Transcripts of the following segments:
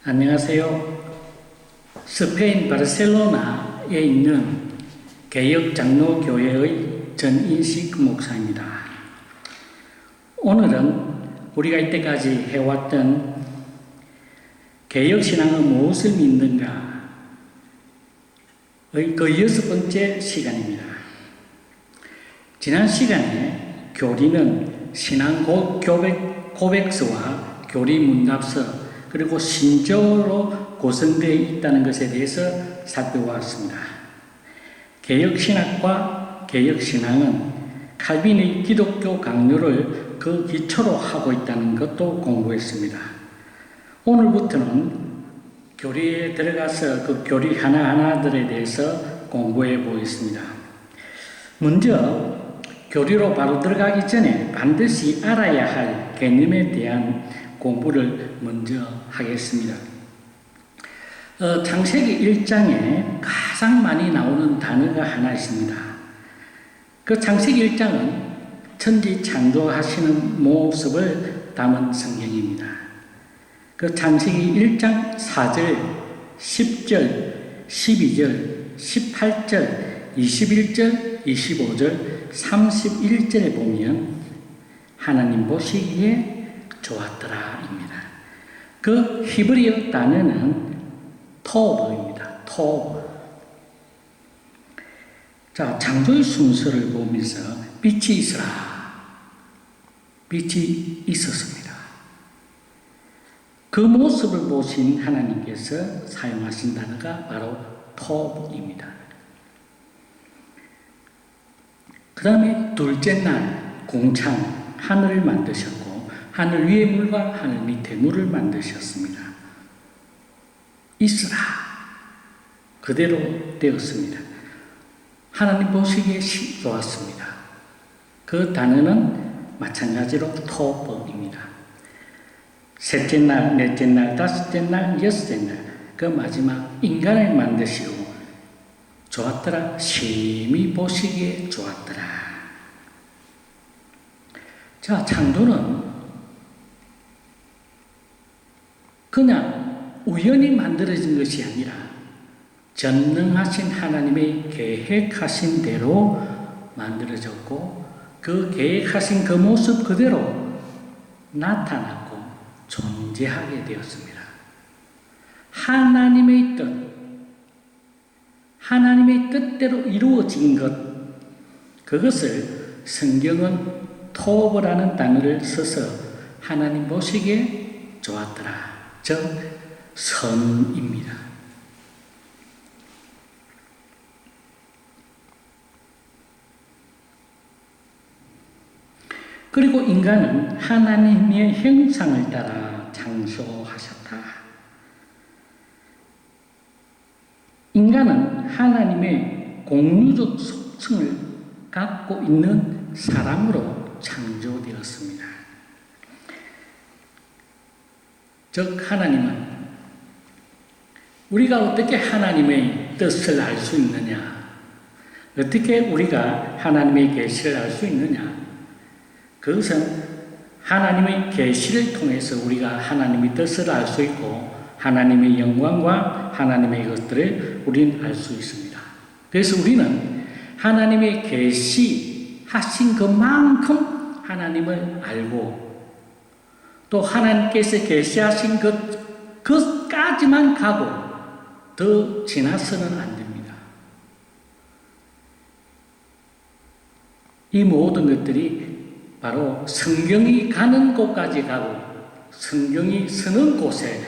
안녕하세요. 스페인 바르셀로나에 있는 개혁장로교회의 전인식 목사입니다. 오늘은 우리가 이때까지 해왔던 개혁신앙은 무엇을 믿는가의 그 6번째 시간입니다. 지난 시간에 교리는 신앙 고백서와 교리 문답서 그리고 신조로 구성되어 있다는 것에 대해서 살펴보았습니다. 개혁신학과 개혁신앙은 칼빈의 기독교 강요를 그 기초로 하고 있다는 것도 공부했습니다. 오늘부터는 교리에 들어가서 그 교리 하나하나들에 대해서 공부해 보겠습니다. 먼저 교리로 바로 들어가기 전에 반드시 알아야 할 개념에 대한 공부를 먼저 하겠습니다. 창세기 1장에 가장 많이 나오는 단어가 하나 있습니다. 그 창세기 1장은 천지 창조하시는 모습을 담은 성경입니다. 그 창세기 1장 4절, 10절, 12절, 18절, 21절, 25절, 31절에 보면 하나님 보시기에 좋았더라입니다. 그 히브리어 단어는 토브입니다. 토브. 자, 창조의 순서를 보면서 빛이 있으라. 빛이 있었습니다. 그 모습을 보신 하나님께서 사용하신 단어가 바로 토브입니다. 그 다음에 둘째 날 공창, 하늘을 만드셨고 하늘 위의 물과 하늘 밑의 물을 만드셨습니다. 있으라. 그대로 되었습니다. 하나님 보시기에 좋았습니다. 그 단어는 마찬가지로 토브입니다. 셋째 날, 넷째 날, 다섯째 날, 여섯째 날, 그 마지막 인간을 만드시고 좋았더라. 심히 보시기에 좋았더라. 자, 창조는 그냥 우연히 만들어진 것이 아니라 전능하신 하나님의 계획하신 대로 만들어졌고 그 계획하신 그 모습 그대로 나타났고 존재하게 되었습니다. 하나님의 뜻대로 이루어진 것, 그것을 성경은 토브라는 단어를 써서 하나님 보시기에 좋았더라. 즉 선입니다. 그리고 인간은 하나님의 형상을 따라 창조하셨다. 인간은 하나님의 공유적 속성을 갖고 있는 사람으로 창조되었습니다. 즉 하나님은 우리가 어떻게 하나님의 뜻을 알 수 있느냐, 어떻게 우리가 하나님의 계시를 알 수 있느냐, 그것은 하나님의 계시를 통해서 우리가 하나님의 뜻을 알 수 있고 하나님의 영광과 하나님의 것들을 우리는 알 수 있습니다. 그래서 우리는 하나님의 계시하신 그만큼 하나님을 알고 또 하나님께서 계시하신 것까지만 가고 더 지나서는 안 됩니다. 이 모든 것들이 바로 성경이 가는 곳까지 가고 성경이 서는 곳에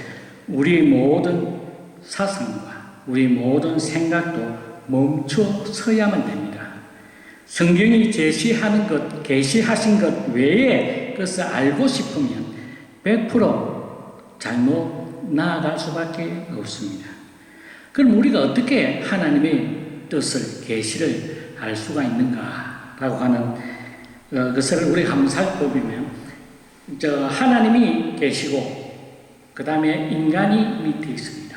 우리 모든 사상과 우리 모든 생각도 멈춰 서야만 됩니다. 성경이 제시하는 것, 계시하신 것 외에 그것을 알고 싶으면 100% 잘못 나아갈 수밖에 없습니다. 그럼 우리가 어떻게 하나님의 뜻을, 계시를 알 수가 있는가라고 하는 것을 우리가 한번 살펴보면 하나님이 계시고 그 다음에 인간이 밑에 있습니다.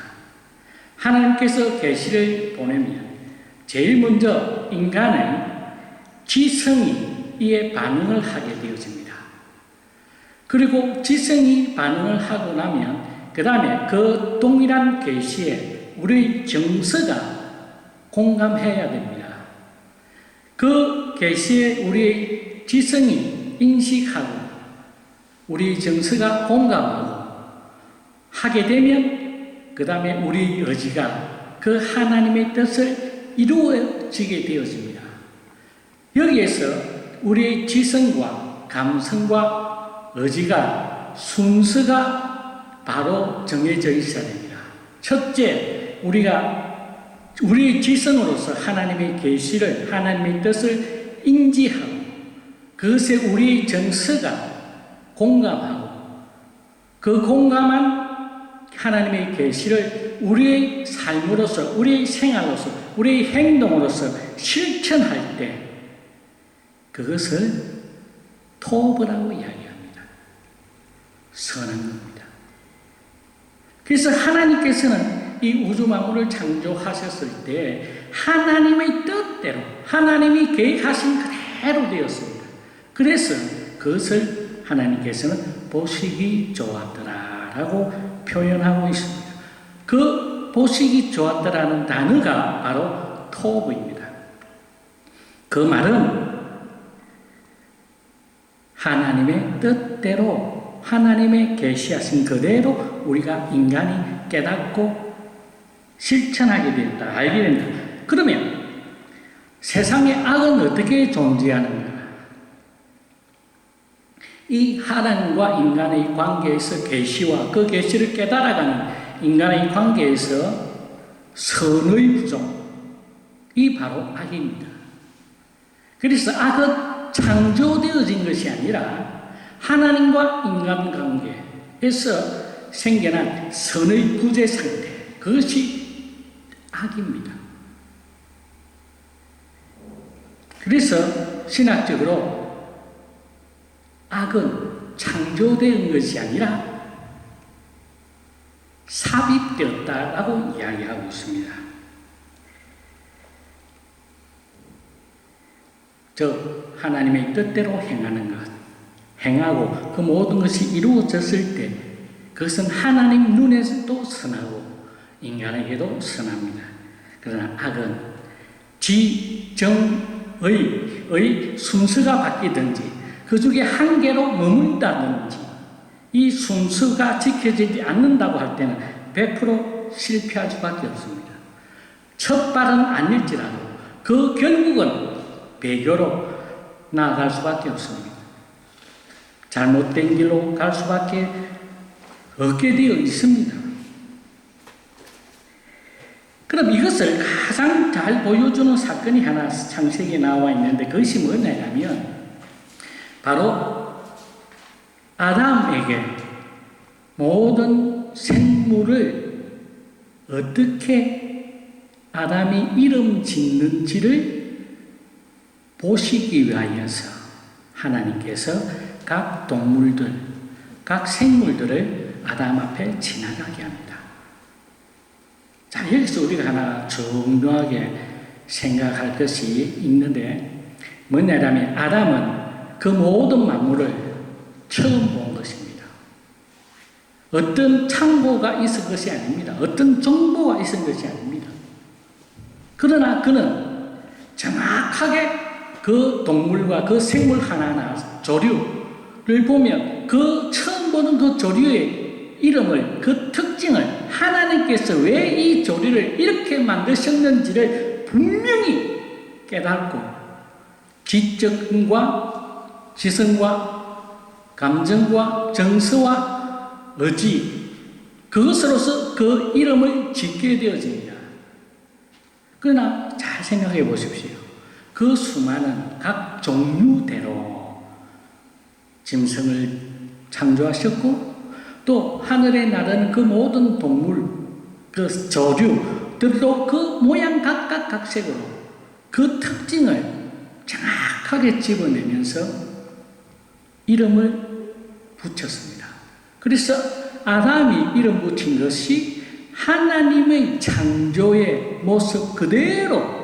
하나님께서 계시를 보내면 제일 먼저 인간의 지성이 이에 반응을 하게 되어집니다. 그리고 지성이 반응을 하고 나면 그 그 다음에 그 동일한 계시에 우리 정서가 공감해야 됩니다. 그 계시에 우리 지성이 인식하고 우리 정서가 공감하고 하게 되면 그 다음에 우리 의지가 그 하나님의 뜻을 이루어지게 되어집니다. 여기에서 우리의 지성과 감성과 의지가 순서가 바로 정해져 있어야 됩니다. 첫째, 우리의 지성으로서 하나님의 계시를, 하나님의 뜻을 인지하고 그것에 우리의 정서가 공감하고 그 공감한 하나님의 계시를 우리의 삶으로서, 우리의 생활로서, 우리의 행동으로서 실천할 때 그것을 토브라고 이야기합니다. 선한 겁니다. 그래서 하나님께서는 이 우주 만물을 창조하셨을 때 하나님의 뜻대로 하나님이 계획하신 그대로 되었습니다. 그래서 그것을 하나님께서는 보시기 좋았더라라고 표현하고 있습니다. 그 보시기 좋았더라는 단어가 바로 토브입니다. 그 말은 하나님의 뜻대로 하나님의 계시하신 그대로 우리가 인간이 깨닫고 실천하게 된다, 알게 된다. 그러면 세상의 악은 어떻게 존재하는가? 이 하나님과 인간의 관계에서 계시와 그 계시를 깨달아가는 인간의 관계에서 선의 부족이 바로 악입니다. 그래서 악은 창조되어진 것이 아니라 하나님과 인간 관계에서 생겨난 선의 부재 상태, 그것이 악입니다. 그래서 신학적으로 악은 창조된 것이 아니라 삽입되었다라고 이야기하고 있습니다. 즉 하나님의 뜻대로 행하는 것, 행하고 그 모든 것이 이루어졌을 때 그것은 하나님 눈에서도 선하고 인간에게도 선합니다. 그러나 악은 지정의 순서가 바뀌든지 그 중에 한 개로 머문다든지 이 순서가 지켜지지 않는다고 할 때는 100% 실패할 수밖에 없습니다. 첫 발은 아닐지라도 그 결국은 배교로 나아갈 수밖에 없습니다. 잘못된 길로 갈 수밖에 없게 되어 있습니다. 그럼 이것을 가장 잘 보여주는 사건이 하나 창세기에 나와 있는데 그것이 뭐냐면 바로 아담에게 모든 생물을 어떻게 아담이 이름 짓는지를 보시기 위하여서 하나님께서 각 동물들, 각 생물들을 아담 앞에 지나가게 합니다. 자, 여기서 우리가 하나 중요하게 생각할 것이 있는데 뭐냐면 아담은 그 모든 만물을 처음 본 것입니다. 어떤 참고가 있은 것이 아닙니다. 어떤 정보가 있은 것이 아닙니다. 그러나 그는 정확하게 그 동물과 그 생물 하나하나 조류를 보면 그 처음 보는 그 조류의 이름을, 그 특징을 하나님께서 왜 이 조류를 이렇게 만드셨는지를 분명히 깨닫고 지적과 지성과 감정과 정서와 의지 그것으로서 그 이름을 짓게 되어집니다. 그러나 잘 생각해 보십시오. 그 수많은 각 종류대로 짐승을 창조하셨고 또 하늘에 나르는 그 모든 동물, 그 조류들도 그 모양 각색으로 그 특징을 정확하게 집어내면서 이름을 붙였습니다. 그래서 아담이 이름 붙인 것이 하나님의 창조의 모습 그대로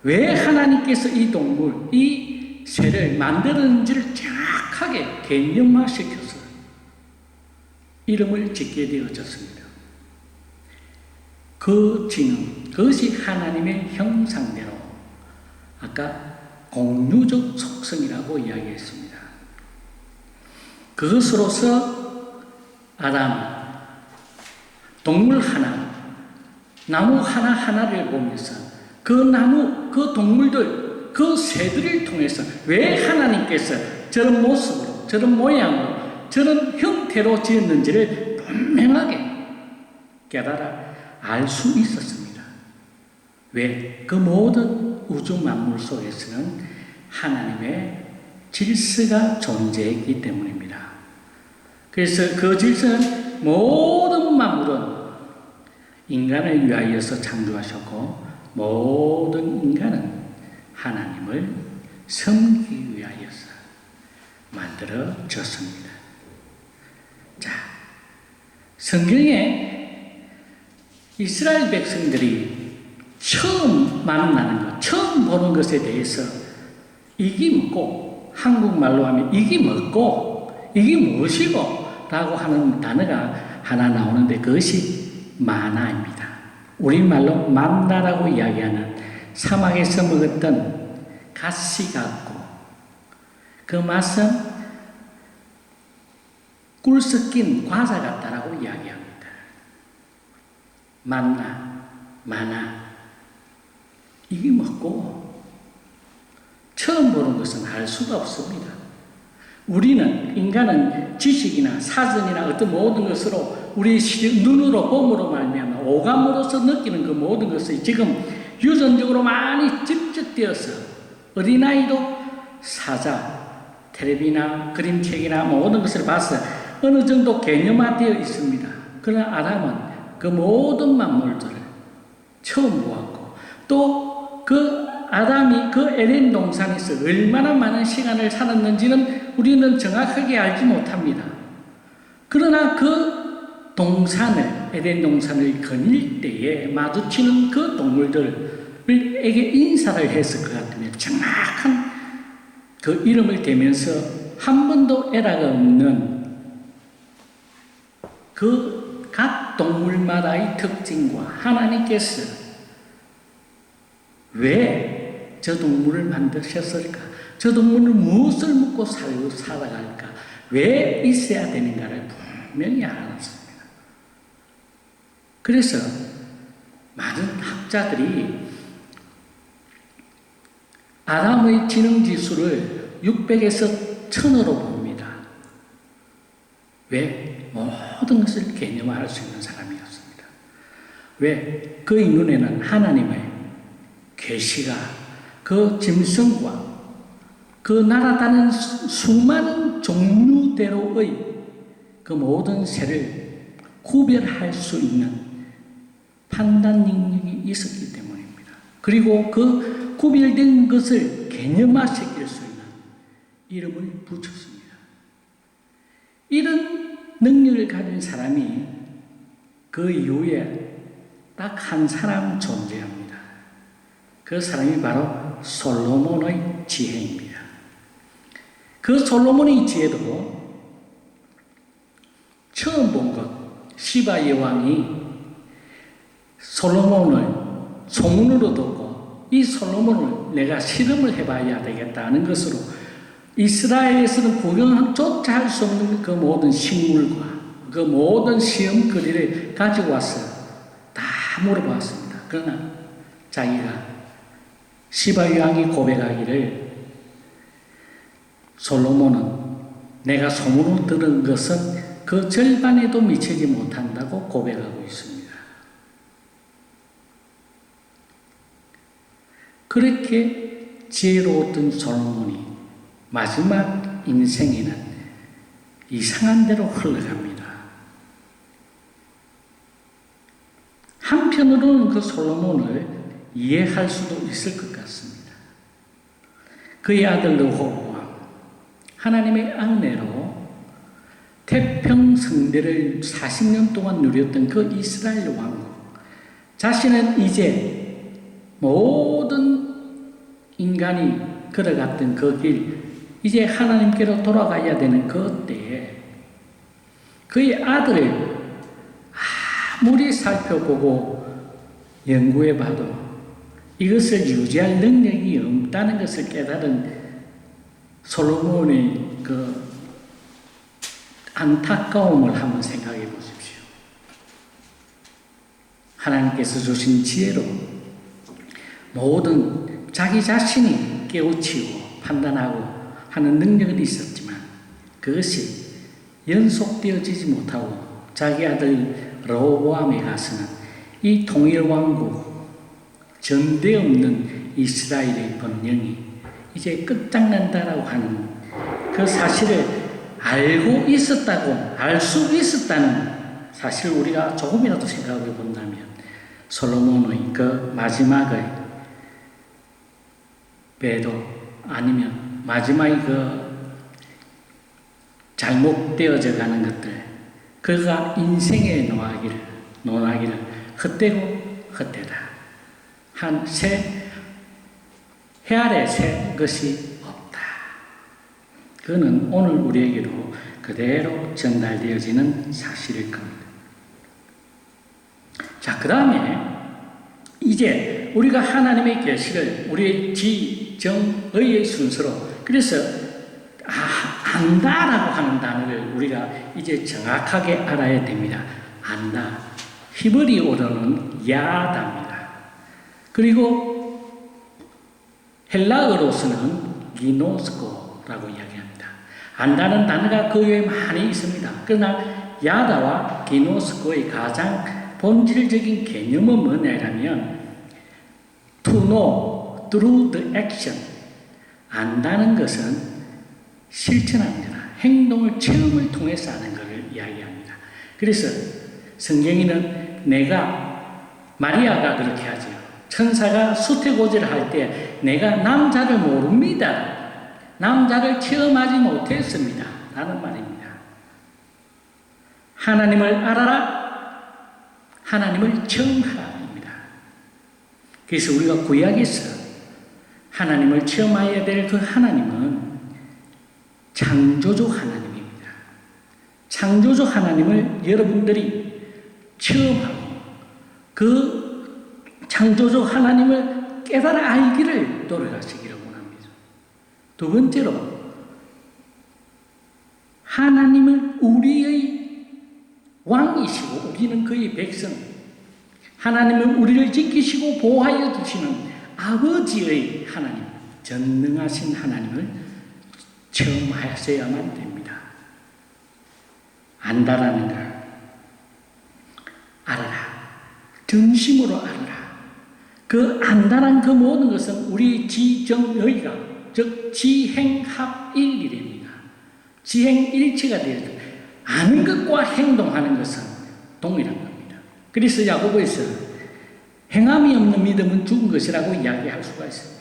왜 하나님께서 이 동물, 이 새를 만들었는지를 정확하게 개념화시켰어요. 이름을 짓게 되어졌습니다. 그 지능, 그것이 하나님의 형상대로 아까 공유적 속성이라고 이야기했습니다. 그것으로서 아담, 동물 하나, 나무 하나하나를 보면서 그 나무, 그 동물들, 그 새들을 통해서 왜 하나님께서 저런 모습으로, 저런 모양으로, 저런 형태로 지었는지를 분명하게 깨달아 알 수 있었습니다. 왜? 그 모든 우주 만물 속에서는 하나님의 질서가 존재했기 때문입니다. 그래서 그 질서는 모든 만물은 인간을 위하여서 창조하셨고 모든 인간은 하나님을 섬기기 위하여서 만들어졌습니다. 자, 성경에 이스라엘 백성들이 처음 만나는 것, 처음 보는 것에 대해서 이게 뭐고, 한국말로 하면 이게 뭐고, 이게 무엇이고 라고 하는 단어가 하나 나오는데 그것이 마나입니다. 우리말로 만나라고 이야기하는 사막에서 먹었던 가시 같고 그 맛은 꿀 섞인 과자 같다라고 이야기합니다. 마나 이게 뭐고 처음 보는 것은 알 수가 없습니다. 우리는 인간은 지식이나 사전이나 어떤 모든 것으로 우리 눈으로 봄으로 말미암아 오감으로서 느끼는 그 모든 것이 지금 유전적으로 많이 집적되어서 어린아이도 사자, 텔레비나 그림책이나 모든 것을 봐서 어느 정도 개념화되어 있습니다. 그러나 아담은 그 모든 만물들을 처음 보았고 또 그 아담이 그 에덴 동산에서 얼마나 많은 시간을 살았는지는 우리는 정확하게 알지 못합니다. 그러나 그 동산을, 에덴 동산을 거닐 때에 마주치는 그 동물들에게 인사를 했을 것 같으면 정확한 그 이름을 대면서 한 번도 에러가 없는 그 각 동물마다의 특징과 하나님께서 왜 저 동물을 만드셨을까? 저 동물은 무엇을 먹고 살아갈까? 왜 있어야 되는가를 분명히 알았습니다. 그래서 많은 학자들이 아담의 지능지수를 600에서 1000으로 봅니다. 왜? 모든 것을 개념화할 수 있는 사람이었습니다. 왜? 그의 눈에는 하나님의 계시가 그 짐승과 그 날아다니는 수많은 종류대로의 그 모든 새를 구별할 수 있는 판단 능력이 있었기 때문입니다. 그리고 그 구별된 것을 개념화시킬 수 있는 이름을 붙였습니다. 이런 능력을 가진 사람이 그 이후에 딱 한 사람 존재합니다. 그 사람이 바로 솔로몬의 지혜입니다. 그 솔로몬의 지혜도 처음 본 것, 시바 여왕이 솔로몬을 소문으로 듣고 이 솔로몬을 내가 실험을 해봐야 되겠다는 것으로 이스라엘에서는 구경조차 할 수 없는 그 모든 식물과 그 모든 시험거리를 가지고 와서 다 물어봤습니다. 그러나 자기가 시바 여왕이 고백하기를 솔로몬은 내가 소문으로 들은 것은 그 절반에도 미치지 못한다고 고백하고 있습니다. 그렇게 지혜로웠던 솔로몬이 마지막 인생에는 이상한 대로 흘러갑니다. 한편으로는 그 솔로몬을 이해할 수도 있을 것 같습니다. 그의 아들 르호보암, 하나님의 앙내로 태평성대를 40년 동안 누렸던 그 이스라엘 왕국, 자신은 이제 모든 인간이 걸어갔던 그 길, 이제 하나님께로 돌아가야 되는 그 때에 그의 아들을 아무리 살펴보고 연구해봐도 이것을 유지할 능력이 없다는 것을 깨달은 솔로몬의 그 안타까움을 한번 생각해 보십시오. 하나님께서 주신 지혜로 모든 자기 자신이 깨우치고 판단하고 하는 능력은 있었지만 그것이 연속되어지지 못하고 자기 아들 르호보암에 가서는 이 통일왕국 전대 없는 이스라엘의 번영이 이제 끝장난다라고 하는 그 사실을 알고 있었다고, 알 수 있었다는 사실 우리가 조금이라도 생각해 본다면 솔로몬의 그 마지막의 배도 아니면 마지막에 그 잘못되어져 가는 것들, 그가 인생의 논하기를 헛되고 헛되다. 해 아래 새 것이 없다. 그거는 오늘 우리에게도 그대로 전달되어지는 사실일 겁니다. 자, 그 다음에 이제 우리가 하나님의 계시를 우리의 지정의의 순서로, 그래서 안다라고 하는 단어를 우리가 이제 정확하게 알아야 됩니다. 안다. 히브리어로는 야다입니다. 그리고 헬라어로서는 기노스코라고 이야기합니다. 안다는 단어가 그 외에 많이 있습니다. 그러나 야다와 기노스코의 가장 본질적인 개념은 뭐냐면 to know through the action. 안다는 것은 실천합니다. 행동을, 체험을 통해서 하는 것을 이야기합니다. 그래서 성경에는 마리아가 그렇게 하죠. 천사가 수태고지를 할 때 내가 남자를 모릅니다. 남자를 체험하지 못했습니다. 라는 말입니다. 하나님을 알아라. 하나님을 체험하라입니다. 그래서 우리가 구약에서 하나님을 체험해야 될 그 하나님은 창조주 하나님입니다. 창조주 하나님을 여러분들이 체험하고 그 창조주 하나님을 깨달아 알기를 노력하시기를 원합니다. 두 번째로 하나님은 우리의 왕이시고 우리는 그의 백성, 하나님은 우리를 지키시고 보호하여 주시는 아버지의 하나님, 전능하신 하나님을 체험하셔야만 됩니다. 안다라는 걸 알아라. 전심으로 알아라. 그 안다란 그 모든 것은 우리 지정의가, 즉 지행합일이랍니다. 지행일치가 되어서 아는 것과 행동하는 것은 동일한 겁니다. 그래서 야고보에서 행함이 없는 믿음은 죽은 것이라고 이야기할 수가 있습니다.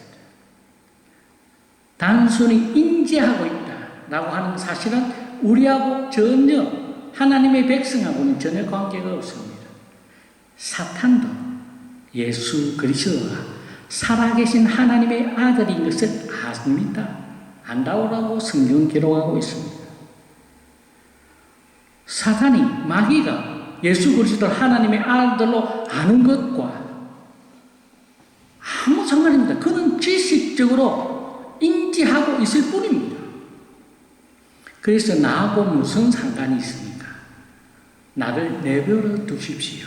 단순히 인지하고 있다라고 하는 사실은 우리하고 전혀, 하나님의 백성하고는 전혀 관계가 없습니다. 사탄도 예수 그리스도가 살아계신 하나님의 아들인 것을 압니다. 안다오라고 성경 기록하고 있습니다. 사탄이, 마귀가 예수 그리스도를 하나님의 아들로 아는 것과 아무 상관입니다. 그는 지식적으로 인지하고 있을 뿐입니다. 그래서 나하고 무슨 상관이 있습니까? 나를 내버려 두십시오.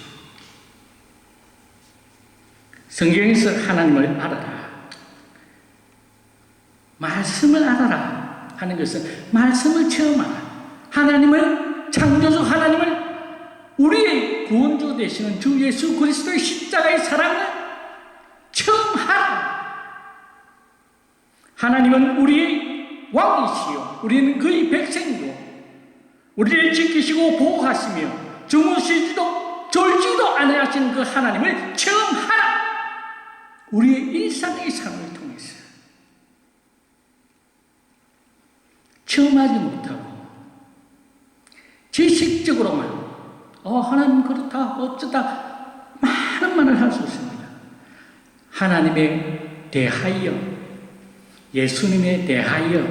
성경에서 하나님을 알아라, 말씀을 알아라 하는 것은 말씀을 체험하라. 하나님을, 창조주 하나님을, 우리의 구원주 되시는 주 예수 그리스도의 십자가의 사랑을 체험하라. 하나님은 우리의 왕이시요 우리는 그의 백성이고 우리를 지키시고 보호하시며 주무시지도 졸지도 않으시는 그 하나님을 체험하라. 우리의 일상의 삶을 통해서 체험하지 못하고 지식적으로만 하나님 그렇다 어쩌다 많은 말을 할 수 있습니다. 하나님에 대하여, 예수님에 대하여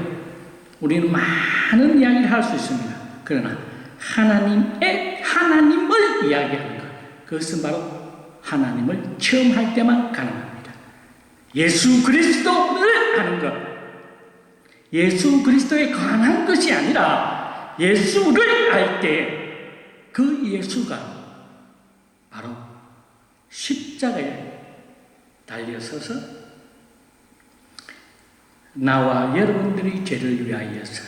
우리는 많은 이야기를 할 수 있습니다. 그러나 하나님을 이야기하는 것. 그것은 바로 하나님을 체험할 때만 가능합니다. 예수 그리스도를 아는 것. 예수 그리스도에 관한 것이 아니라 예수를 알 때 그 예수가 바로 십자가에 달려서서 나와 여러분들의 죄를 위하여서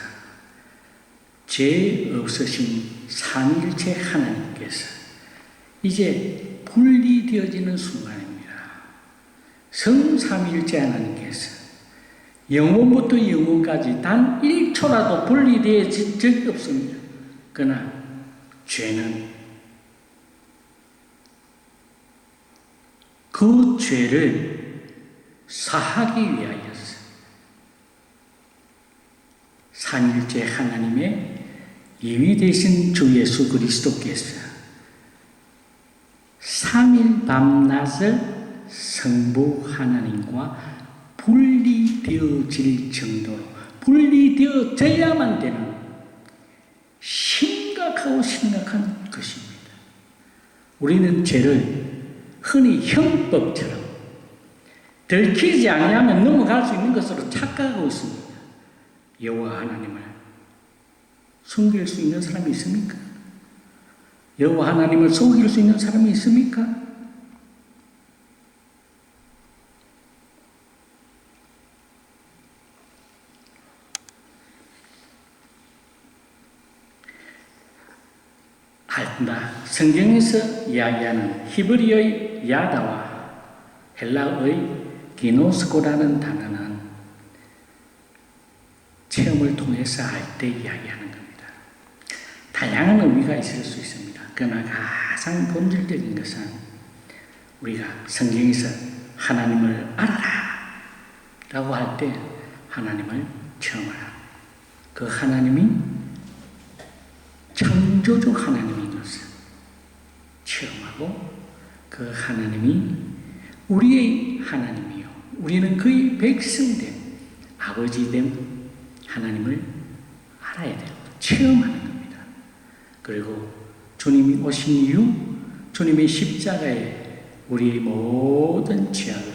죄 없으신 삼위일체 하나님께서 이제 분리되어지는 순간입니다. 성삼위일체 하나님께서 영원부터 영원까지 단 1초라도 분리되어진 적이 없습니다. 그러나 죄는 그 죄를 사하기 위하여서 삼위일체 하나님의 이위 되신 주 예수 그리스도께서 3일 밤낮을 성부 하나님과 분리되어질 정도로 분리되어져야만 되는 심각한 것입니다. 우리는 죄를 흔히 형법처럼 들키지 아니하면 넘어갈 수 있는 것으로 착각하고 있습니다. 여호와 하나님을 숨길 수 있는 사람이 있습니까? 여호와 하나님을 속일 수 있는 사람이 있습니까? 한다. 성경에서 이야기하는 히브리어의 야다와 헬라어의 기노스코라는 단어는 체험을 통해서 알 때 이야기하는 겁니다. 다양한 의미가 있을 수 있습니다. 그러나 가장 본질적인 것은 우리가 성경에서 하나님을 알아라 라고 할 때 하나님을 체험하라. 그 하나님이 창조주 하나님인 것을 체험하고 그 하나님이 우리의 하나님이요 우리는 그의 백성된 아버지된 하나님을 알아야 되고 체험하는 겁니다. 그리고 주님이 오신 이후 주님의 십자가에 우리의 모든 죄악을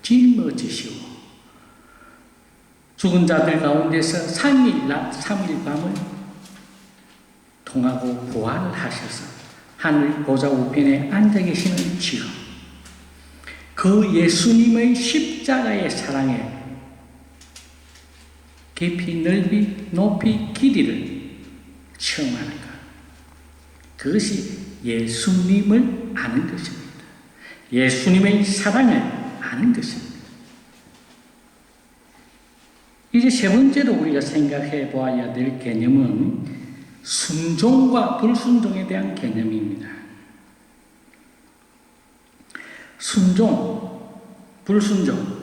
짊어지시고 죽은 자들 가운데서 3일 낮 3일 밤을 통하고 부활을 하셔서 하늘 보좌 우편에 앉아 계시는 지금 그 예수님의 십자가의 사랑에 깊이 넓이 높이 길이를 체험하는 것. 그것이 예수님을 아는 것입니다. 예수님의 사랑을 아는 것입니다. 이제 세 번째로 우리가 생각해 보아야 될 개념은 순종과 불순종에 대한 개념입니다. 순종, 불순종.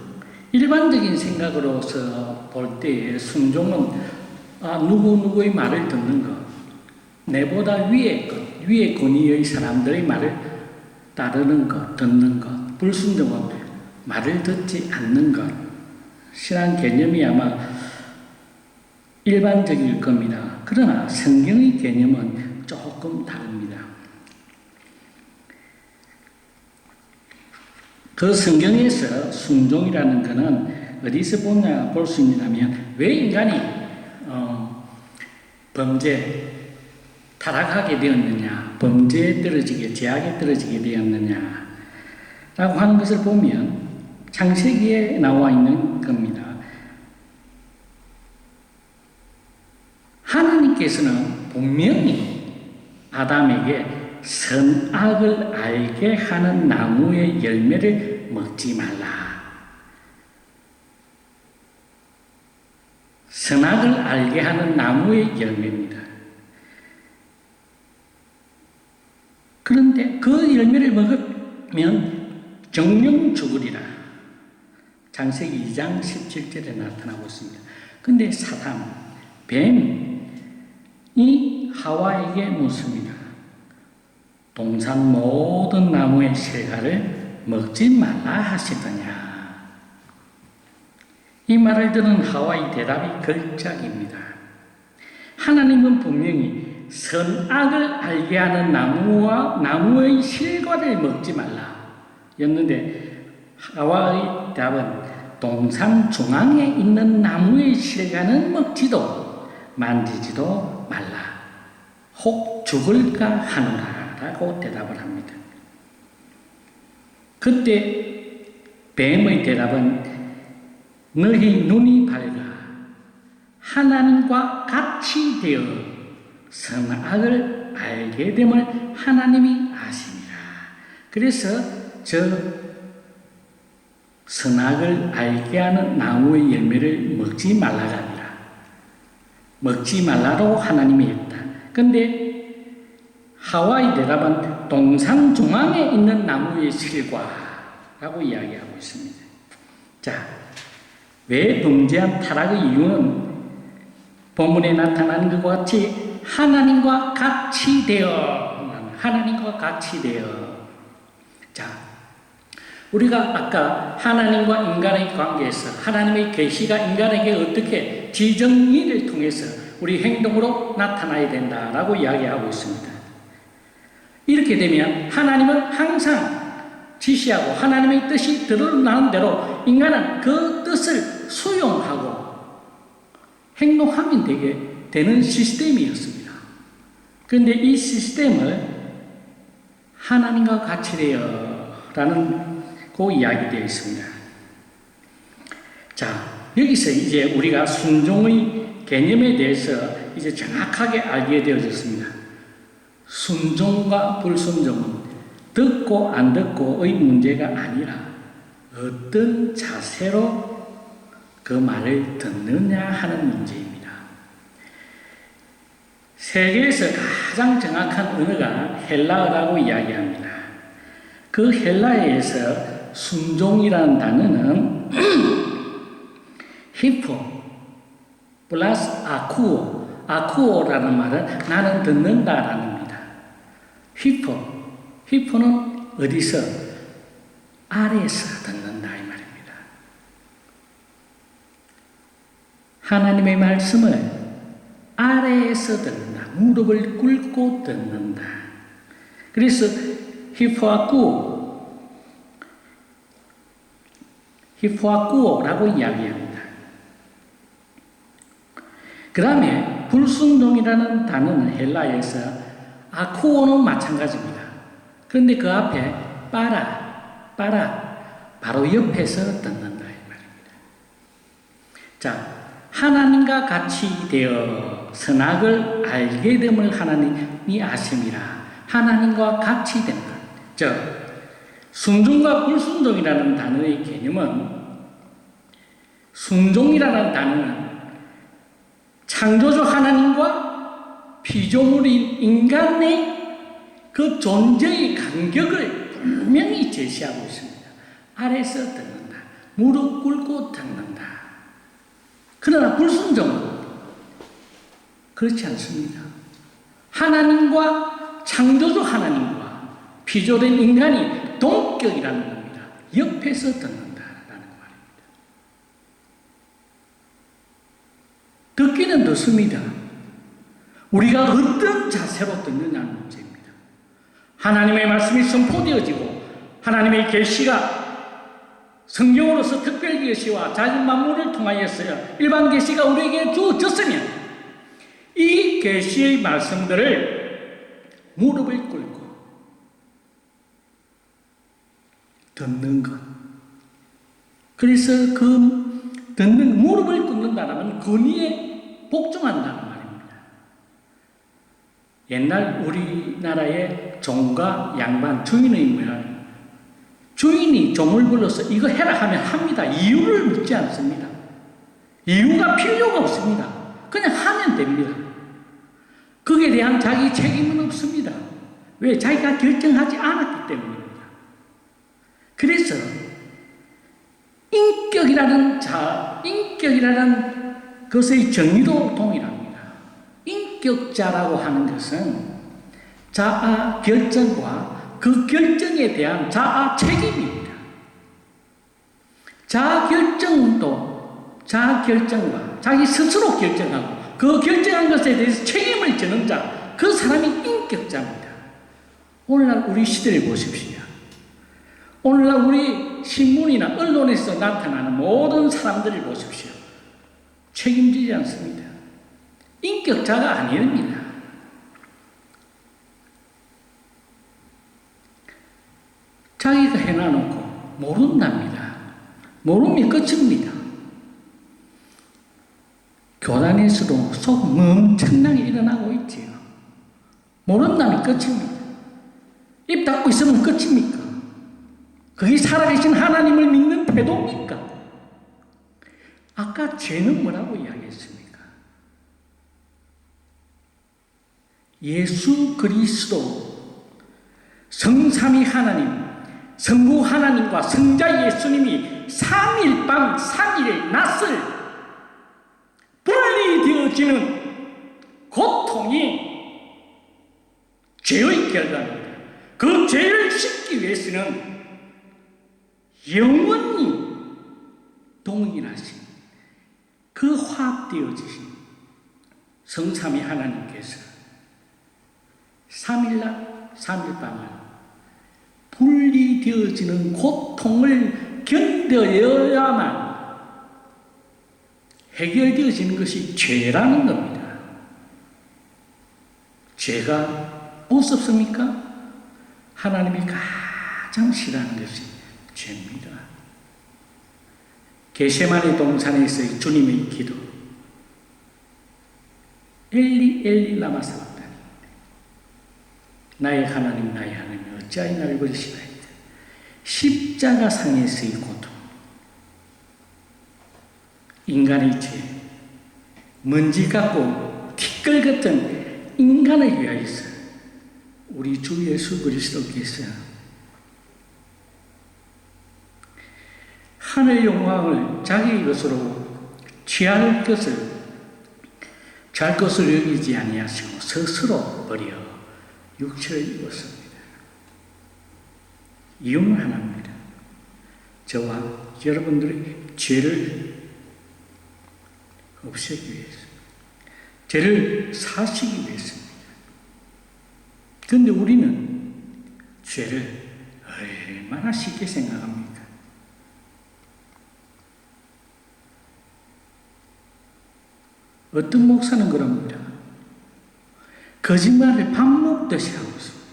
일반적인 생각으로서 볼 때 순종은 누구누구의 말을 듣는 것, 내보다 위의 권위의 사람들의 말을 따르는 것, 듣는 것. 불순종은 말을 듣지 않는 것. 신앙 개념이 아마 일반적일 겁니다. 그러나 성경의 개념은 조금 다릅니다. 그 성경에서 순종이라는 것은 어디서 볼 수 있냐면 왜 인간이 범죄, 타락하게 되었느냐, 범죄에 떨어지게, 죄악에 떨어지게 되었느냐 라고 하는 것을 보면 창세기에 나와 있는 겁니다. 하나님께서는 분명히 아담에게 선악을 알게 하는 나무의 열매를 먹지 말라. 선악을 알게 하는 나무의 열매입니다. 그런데 그 열매를 먹으면 정령 죽으리라. 창세기 2장 17절에 나타나고 있습니다. 그런데 사단, 뱀이 하와에게 묻습니다. 동산 모든 나무의 실과를 먹지 말라 하시더냐. 이 말을 들은 하와의 대답이 걸작입니다. 하나님은 분명히 선악을 알게 하는 나무의 실과를 먹지 말라 였는데 하와의 답은 동산 중앙에 있는 나무의 실과는 먹지도 만지지도 말라. 혹 죽을까 하노라 라고 대답을 합니다. 그때 뱀의 대답은 너희 눈이 밝아 하나님과 같이 되어 선악을 알게 됨을 하나님이 아시니라. 그래서 저 선악을 알게 하는 나무의 열매를 먹지 말라가 아니라 먹지 말라고 하나님이 했다. 근데 하와의 대답은 동산 중앙에 있는 나무의 실과라고 이야기하고 있습니다. 자, 왜 범죄한 타락의 이유는 본문에 나타나는 것과 같이 하나님과 같이 되어 자, 우리가 아까 하나님과 인간의 관계에서 하나님의 계시가 인간에게 어떻게 지정의를 통해서 우리 행동으로 나타나야 된다라고 이야기하고 있습니다. 이렇게 되면 하나님은 항상 지시하고 하나님의 뜻이 드러나는 대로 인간은 그 뜻을 수용하고 행동하면 되는 시스템이었습니다. 그런데 이 시스템을 하나님과 같이 되어라는 그 이야기되어 있습니다. 자, 여기서 이제 우리가 순종의 개념에 대해서 이제 정확하게 알게 되어졌습니다. 순종과 불순종은 듣고 안 듣고의 문제가 아니라 어떤 자세로 그 말을 듣느냐 하는 문제입니다. 세계에서 가장 정확한 언어가 헬라어라고 이야기합니다. 그 헬라어에서 순종이라는 단어는 히포 플러스 아쿠오라는 말은 나는 듣는다라는 겁니다. 히포는 어디서? 아래에서 듣는다 이 말입니다. 하나님의 말씀을 아래에서 듣는다. 무릎을 꿇고 듣는다. 그래서 히포아쿠오라고 이야기합니다. 그 다음에 불순종이라는 단어는 헬라에서 아쿠오는 마찬가지입니다. 그런데 그 앞에 빠라 바로 옆에서 듣는다 이 말입니다. 자, 하나님과 같이 되어 선악을 알게 됨을 하나님이 아심이라. 하나님과 같이 된다. 즉 순종과 불순종이라는 단어의 개념은 순종이라는 단어는 창조주 하나님과 피조물인 인간의 그 존재의 간격을 분명히 제시하고 있습니다. 아래서 듣는다. 무릎 꿇고 듣는다. 그러나 불순종은 그렇지 않습니다. 하나님과 창조주 하나님과 피조된 인간이 동격이라는 겁니다. 옆에서 듣는다라는 말입니다. 듣기는 듣습니다. 우리가 어떤 자세로 듣느냐는 문제입니다. 하나님의 말씀이 선포되어지고 하나님의 계시가 성경으로서 특별 계시와 작은 만물을 통하여서 일반 계시가 우리에게 주어졌으면 이 계시의 말씀들을 무릎을 꿇고 듣는 것. 그래서 그 듣는 무릎을 꿇는다라면 권위에 복종한다는 말입니다. 옛날 우리나라의 종과 양반, 주인의 모양. 주인이 종을 불러서 이거 해라 하면 합니다. 이유를 묻지 않습니다. 이유가 필요가 없습니다. 그냥 하면 됩니다. 거기에 대한 자기 책임은 없습니다. 왜? 자기가 결정하지 않았기 때문입니다. 그래서 인격이라는 것의 정의도 동일합니다. 인격자라고 하는 것은 자아 결정과 그 결정에 대한 자아 책임입니다. 자아 결정과 자기 스스로 결정하고 그 결정한 것에 대해서 책임을 지는 자, 그 사람이 인격자입니다. 오늘날 우리 시대를 보십시오. 오늘날 우리 신문이나 언론에서 나타나는 모든 사람들을 보십시오. 책임지지 않습니다. 인격자가 아닙니다. 자기가 해놔놓고 모른답니다. 모름이 끝입니다. 교단에서도 소금 엄청나게 일어나고 있지요. 모른다면 끝입니다. 입 닫고 있으면 끝입니까? 그게 살아계신 하나님을 믿는 태도입니까? 아까 죄는 뭐라고 이야기했습니까? 예수 그리스도 성삼위 하나님, 성부 하나님과 성자 예수님이 3일 밤 3일의 낮을 분리되어지는 고통이 죄의 결과입니다. 그 죄를 씻기 위해서는 영원히 동일하신 그 화합되어지신 성삼위 하나님께서 3일날 3일 밤을 분리되어지는 고통을 견뎌야만 해결되어지는 것이 죄라는 겁니다. 죄가 무섭습니까? 하나님이 가장 싫어하는 것이 죄입니다. 겟세마네 동산에서의 주님의 기도, 엘리 엘리 라마 사박다니, 나의 하나님 나의 하나님 어찌하여 나를 버리시나이까. 십자가상에서의 고통, 인간의 죄, 먼지 같고 티끌 같은 인간을 위하여서 우리 주 예수 그리스도께서 하늘 영광을 자기 것으로 취할 것을 여기지 아니하시고 스스로 버려 육체를 입었습니다. 이유는 하나입니다. 저와 여러분들의 죄를 없애기 위해서, 죄를 사시기 위해서입니다. 그런데 우리는 죄를 얼마나 쉽게 생각합니까? 어떤 목사는 그럽니다. 거짓말을 밥 먹듯이 하고 있습니다.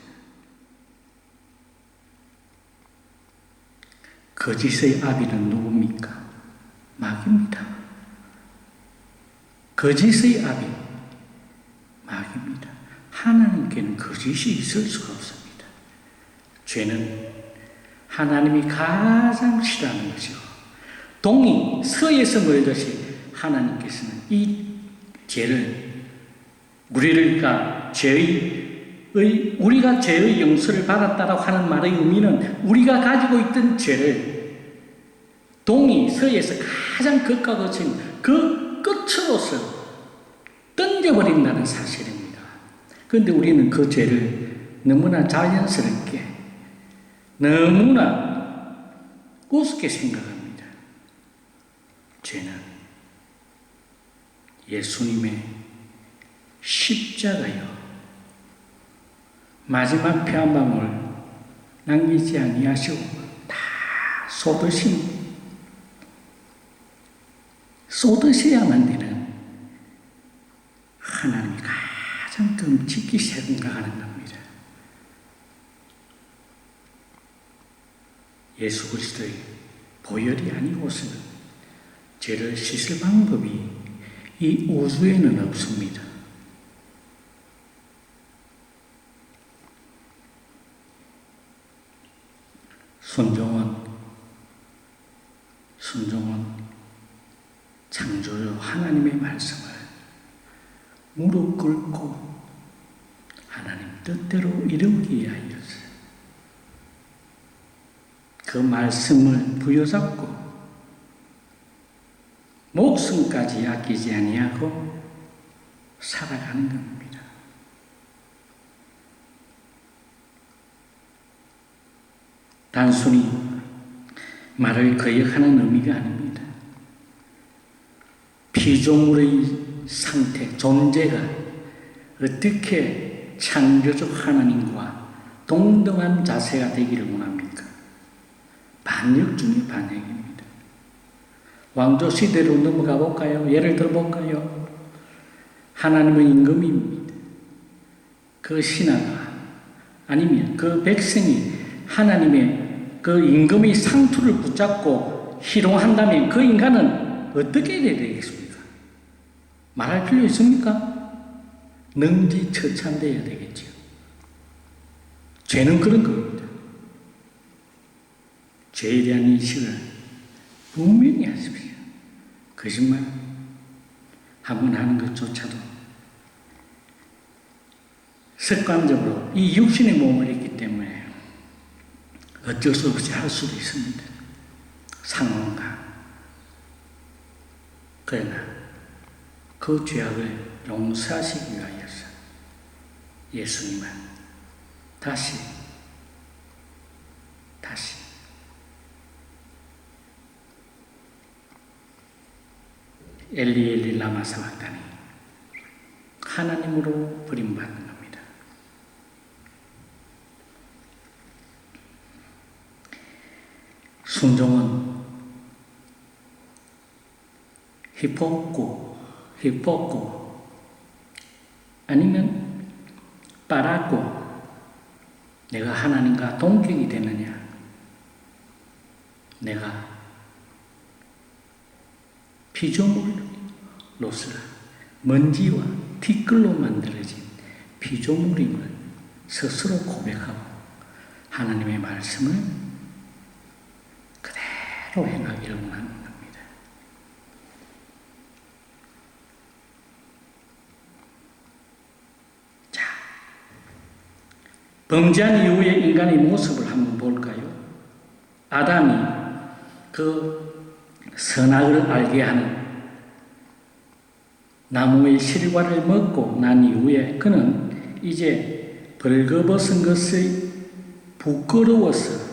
거짓의 아비는 누굽니까? 마귀입니다. 거짓의 아비, 마귀입니다. 하나님께는 거짓이 있을 수가 없습니다. 죄는 하나님이 가장 싫어하는 것이고, 동이 서에서 멀듯이 하나님께서는 이 죄를, 우리가 죄의 용서를 받았다라고 하는 말의 의미는 우리가 가지고 있던 죄를 동이 서에서 가장 끝과 거친 그 끝으로서 던져버린다는 사실입니다. 그런데 우리는 그 죄를 너무나 자연스럽게, 너무나 우습게 생각합니다. 죄는 예수님의 십자가요, 마지막 피 한 방울 남기지 아니하시고 다 쏟으셔야만 되는 하나님이 가장 끔찍히 생각하는 겁니다. 예수 그리스도의 보혈이 아니고서는 죄를 씻을 방법이 이 우주에는 없습니다. 순종은 창조주 하나님의 말씀을 무릎 꿇고 하나님 뜻대로 이루기 위하여서 그 말씀을 부여잡고 목숨까지 아끼지 아니하고 살아가는 겁니다. 단순히 말을 거역하는 의미가 아닙니다. 피조물의 상태, 존재가 어떻게 창조주 하나님과 동등한 자세가 되기를 원합니까? 반역 중에 반역입니다. 왕조 시대로 넘어가 볼까요? 예를 들어 볼까요? 하나님은 임금입니다. 그 신하가 아니면 그 백성이 하나님의 그 임금의 상투를 붙잡고 희롱한다면 그 인간은 어떻게 해야 되겠습니까? 말할 필요 있습니까? 능지처참되어야 되겠죠. 죄는 그런 겁니다. 죄에 대한 인식을 분명히 하십시오. 거짓말 한번 하는 것조차도 습관적으로 이 육신의 몸을 했기 때문에 어쩔 수 없이 할 수도 있습니다. 상황과. 그러나 그 죄악을 용서하시기 위하여서 예수님은 다시 엘리 엘리 라마 사박다니 하나님으로 버림받는 겁니다. 순종은 히포꾸 아니면 빠라꾸 내가 하나님과 동격이 되느냐, 내가 피조물로서 먼지와 티끌로 만들어진 피조물임을 스스로 고백하고 하나님의 말씀을 그대로 행하기를 원하는 겁니다. 자, 범죄한 이후의 인간의 모습을 한번 볼까요? 아담이 그 선악을 알게 하는 나무의 실과를 먹고 난 이후에 그는 이제 벌거벗은 것이 부끄러워서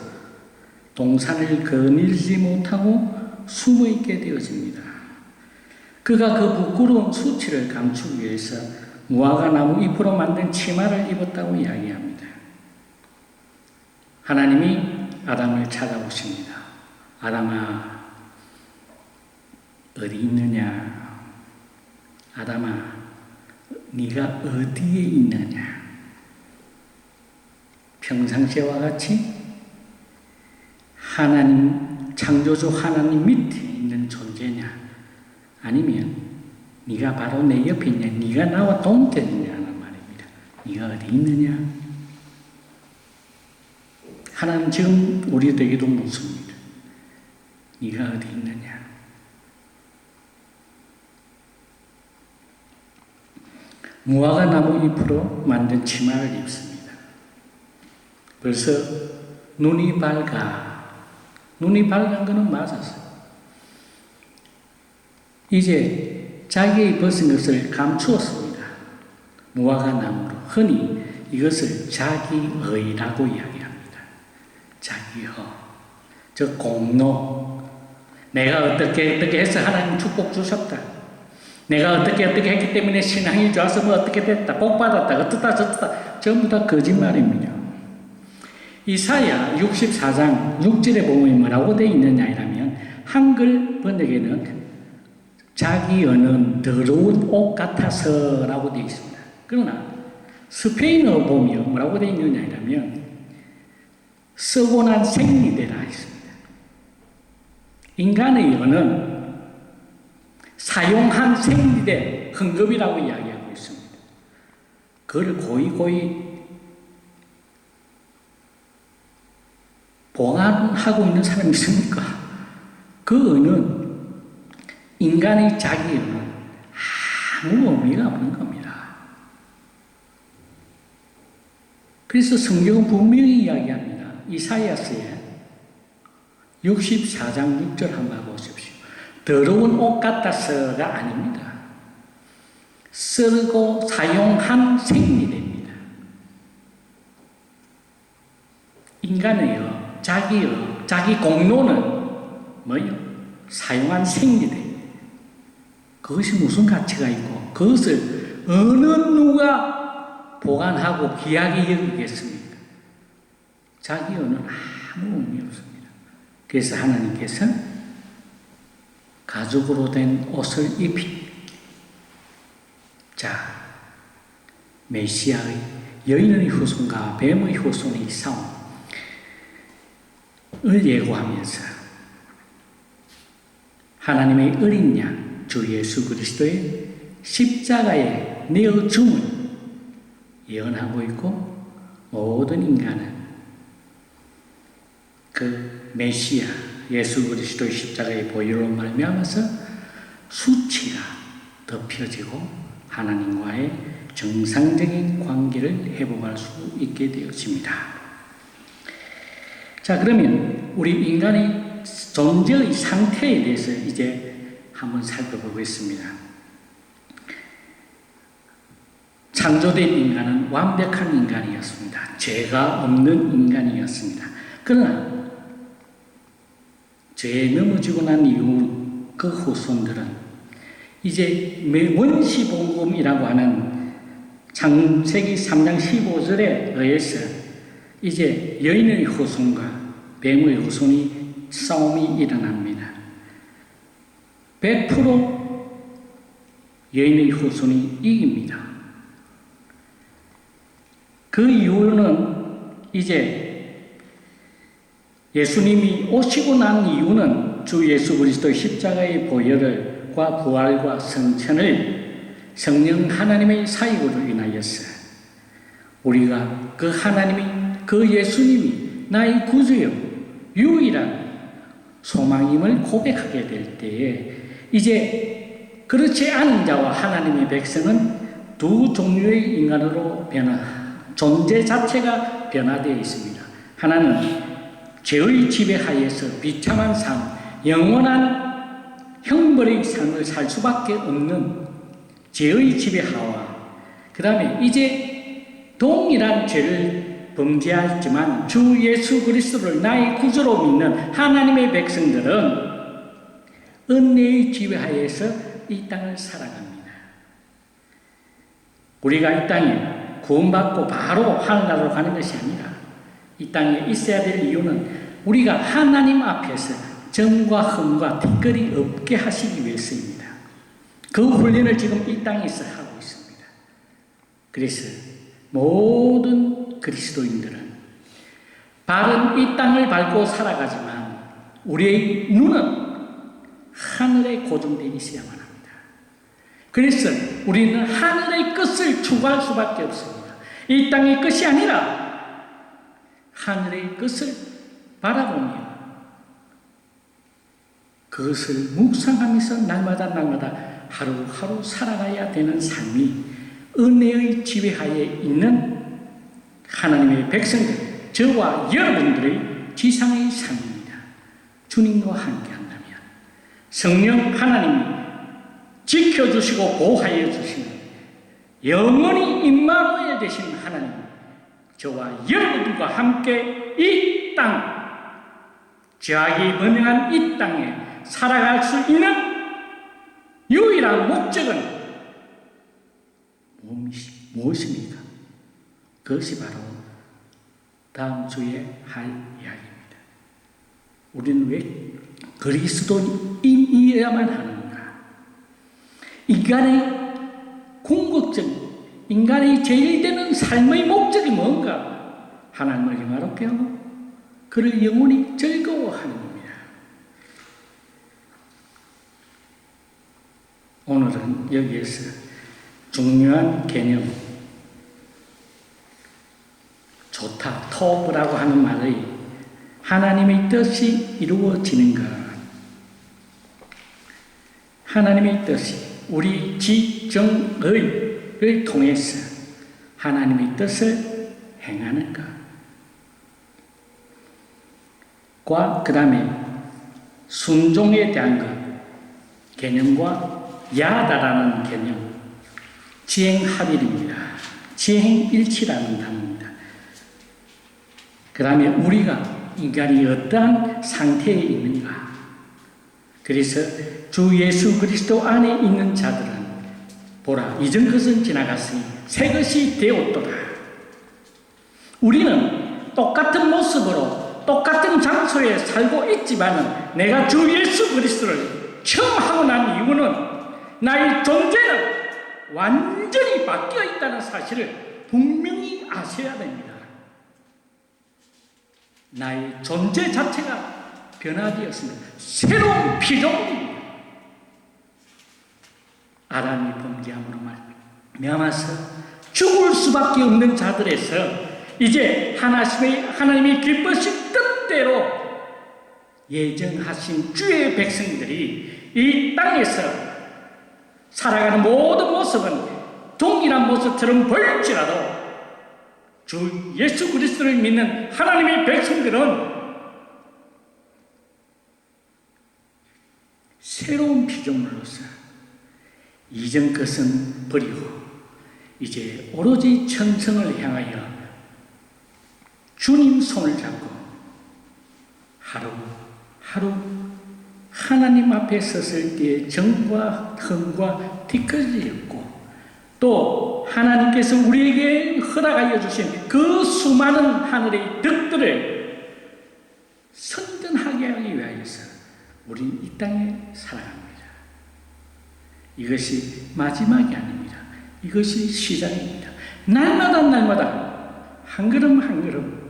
동산을 거닐지 못하고 숨어있게 되어집니다. 그가 그 부끄러운 수치를 감추기 위해서 무화과 나무 잎으로 만든 치마를 입었다고 이야기합니다. 하나님이 아담을 찾아오십니다. 아담아, 어디 있느냐? 아담아, 네가 어디에 있느냐? 평상시와 같이 하나님, 창조주 하나님 밑에 있는 존재냐? 아니면 네가 바로 내 옆에 있냐? 네가 나와 동격이냐는 말입니다. 네가 어디 있느냐? 하나님 지금 우리에게도 묻습니다. 네가 어디 있느냐? 무화과 나무 잎으로 만든 치마를 입습니다. 벌써 눈이 밝은 것은 맞았어요. 이제 자기의 벗은 것을 감추었습니다. 무화과 나무로. 흔히 이것을 자기의라고 이야기합니다. 자기의. 저 공로. 내가 어떻게 해서 하나님 축복 주셨다. 내가 어떻게 했기 때문에 신앙이 좋아서 뭐 어떻게 됐다, 복 받았다, 어떻다 저떻다 전부 다 거짓말입니다. 이사야 64장 6절에 보면 뭐라고 되어 있느냐 이라면 한글 번역에는 자기여는 더러운 옷 같아서 라고 되어 있습니다. 그러나 스페인어 보면 뭐라고 되어 있느냐 이라면 썩고 난 생리대라 했습니다. 인간의 여는 사용한 생리대, 헝겊이라고 이야기하고 있습니다. 그걸 고이 보관하고 있는 사람이 있습니까? 그 은은 인간의 자기 은은 아무 의미가 없는 겁니다. 그래서 성경은 분명히 이야기합니다. 이사야서에 64장 6절 한번 보십시오. 더러운 옷 같아서가 아닙니다. 쓰고 사용한 생리대입니다. 인간의요, 자기 공로는 뭐요? 사용한 생리대. 그것이 무슨 가치가 있고 그것을 어느 누가 보관하고 귀하게 여기겠습니까? 자기 언어는 아무 의미 없습니다. 그래서 하나님께서 가죽으로 된 옷을 입힌 자, 메시아의 여인의 후손과 뱀의 후손의 싸움을 예고하면서 하나님의 어린 양 주 예수 그리스도의 십자가에 내어줌을 예언하고 있고, 모든 인간은 그 메시아 예수 그리스도의 십자가의 보혈로 말미암아서 수치가 덮여지고 하나님과의 정상적인 관계를 회복할 수 있게 되어집니다. 자, 그러면 우리 인간의 존재의 상태에 대해서 이제 한번 살펴보겠습니다. 창조된 인간은 완벽한 인간이었습니다. 죄가 없는 인간이었습니다. 그러나 죄에 넘어지고 난 이후 그 후손들은 이제 원시복음이라고 하는 창세기 3장 15절에 의해서 이제 여인의 후손과 뱀의 후손이 싸움이 일어납니다. 100% 여인의 후손이 이깁니다. 그 이유는 이제 예수님이 오시고 난 이유는 주 예수 그리스도의 십자가의 보혈과 부활과 성천을 성령 하나님의 사역으로 인하여서 우리가 그 하나님이, 그 예수님이 나의 구주요 유일한 소망임을 고백하게 될 때에 이제 그렇지 않은 자와 하나님의 백성은 두 종류의 인간으로 존재 자체가 변화되어 있습니다. 하나는 죄의 지배하에서 비참한 삶, 영원한 형벌의 삶을 살 수밖에 없는 죄의 지배하와, 그 다음에 이제 동일한 죄를 범죄하지만 주 예수 그리스도를 나의 구주로 믿는 하나님의 백성들은 은혜의 지배하에서 이 땅을 살아갑니다. 우리가 이 땅에 구원받고 바로 하늘나라로 가는 것이 아니라 이 땅에 있어야 될 이유는 우리가 하나님 앞에서 정과 흠과 티끌이 없게 하시기 위해서입니다. 그 훈련을 지금 이 땅에서 하고 있습니다. 그래서 모든 그리스도인들은 바른 이 땅을 밟고 살아가지만 우리의 눈은 하늘에 고정되어 있어야만 합니다. 그래서 우리는 하늘의 끝을 추구할 수밖에 없습니다. 이 땅의 끝이 아니라 하늘의 끝을 바라보며 그것을 묵상하면서 날마다 하루하루 살아가야 되는 삶이 은혜의 지배하에 있는 하나님의 백성들, 저와 여러분들의 지상의 삶입니다. 주님과 함께한다면 성령 하나님이 지켜주시고 보호하여 주시는 영원히 임마누엘 되신 하나님, 저와 여러분들과 함께 이 땅, 죄악이 번영한 이 땅에 살아갈 수 있는 유일한 목적은 무엇입니까? 그것이 바로 다음 주에 할 이야기입니다. 우리는 왜 그리스도인이어야만 하는가? 인간의 궁극적, 인간의 제일 되는 삶의 목적이 뭔가? 하나님을 영화롭게 하고 그를 영원히 즐거워하는 겁니다. 오늘은 여기에서 중요한 개념, 좋다, 토브라고 하는 말의 하나님의 뜻이 이루어지는 것, 하나님의 뜻이 우리 지정의를 통해서 하나님의 뜻을 행하는 것과 그 다음에 순종에 대한 것, 개념과 야다라는 개념, 지행합일입니다. 지행일치라는 단어입니다. 그 다음에 우리가 인간이 어떠한 상태에 있는가. 그래서 주 예수 그리스도 안에 있는 자들은 보라, 이전 것은 지나갔으니 새 것이 되었도다. 우리는 똑같은 모습으로 똑같은 장소에 살고 있지만 내가 주 예수 그리스도를 처음 하고 난 이유는 나의 존재는 완전히 바뀌어 있다는 사실을 분명히 아셔야 됩니다. 나의 존재 자체가 변화되었습니다. 새로운 피조물입니다. 아담이 범죄함으로 말미암아서 죽을 수밖에 없는 자들에서 이제 하나님의 기쁘신 뜻대로 예정하신 주의 백성들이 이 땅에서 살아가는 모든 모습은 동일한 모습처럼 보일지라도 주 예수 그리스도를 믿는 하나님의 백성들은 새로운 피조물로서 이전 것은 버리고 이제 오로지 천성을 향하여 주님 손을 잡고 하루하루 하나님 앞에 섰을 때의 정과 흥과 뒤끝이었고 또 하나님께서 우리에게 허락하여 주신 그 수많은 하늘의 덕들을 선전하게 하기 위하여서 우리는 이 땅에 살아갑니다. 이것이 마지막이 아닙니다. 이것이 시작입니다. 날마다 한 걸음 한 걸음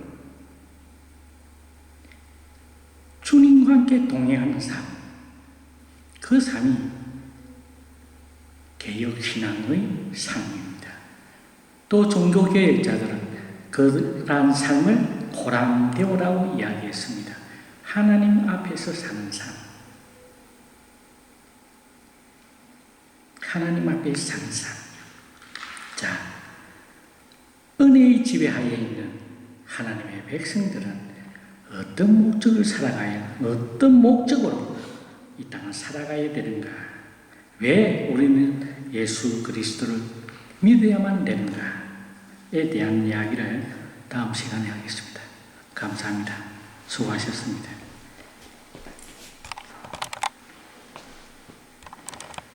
주님과 함께 동행하는 삶, 그 삶이 개혁신앙의 삶입니다. 또 종교개혁자들은 그러한 삶을 고람대오라고 이야기했습니다. 하나님 앞에서 사는 삶, 하나님 앞에 사는 삶. 자, 은혜의 지배하에 있는 하나님의 백성들은 어떤 목적을 살아가야, 어떤 목적으로 이 땅을 살아가야 되는가? 왜 우리는 예수 그리스도를 믿어야만 되는가에 대한 이야기를 다음 시간에 하겠습니다. 감사합니다. 수고하셨습니다.